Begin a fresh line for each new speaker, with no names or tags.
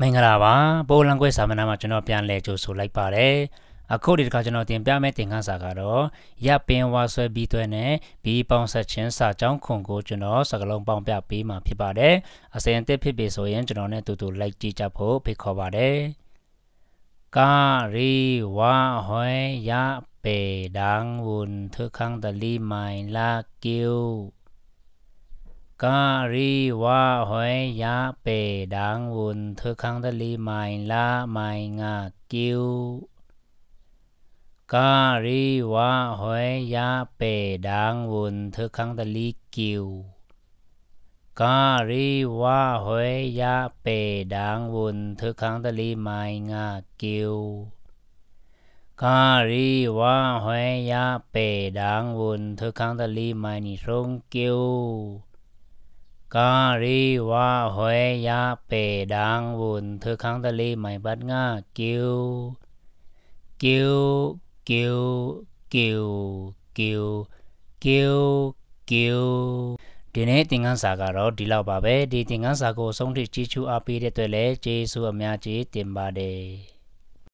မင်္ဂလာပါပိုလန်ကွဲစာမနာမှာကျွန်တော်ပြန်လဲကြိုဆိုလိုက်ပါတယ်အခုဒီတစ်ခါကျွန်တော်တင်ပြမယ့်သင်ခန်းစာကတော့ရပ်ပင်ဝါဆွဲပြီးသွဲနဲ့ဘီပေါင်းဆက်ချင်းစာကြောင်းခွန်ကိုကျွန်တော်စကလုံးပေါင်းပြပေးမှာဖြစ်ပါတယ်အစဉ်အသစ်ဖြစ်ပြီဆိုရင်ကျွန်တော်နဲ့တူတူလိုက်ကြည့်ကြဖို့ဖိတ်ခေါ်ပါတယ်ကာရီဝါဟွဲရပေဒန်းဝန်ထခန်းတလီမိုင်လာကျူကာရီဝါဟွဲရပေဒန်းဝန်ထခန်းတလီမိုင်လာမိုင်ငါကျူကာရီဝါဟွဲရပေဒန်းဝန်ထခန်းတလီကျူကာရီဝါဟွဲရပေဒန်းဝန်ထခန်းတလီမိုင်ငါကျူကာရီဝါဟွဲရပေဒန်းဝန်ထခန်းတလီမိုင်နီဆုံးကျူကာရီဝါဟွဲရပေဒန်းဝန်ထခန်းတလီမိုင်ပတ်ငါကျူကျူကျူကျူကျူကျူကျူဒီနေ့သင်ခန်းစာကတော့ဒီလောက်ပါပဲဒီသင်ခန်းစာကိုအဆုံးထိကြည့်ချူအားပေးတဲ့အတွက်လည်းကျေးဇူးအများကြီးတင်ပါတယ်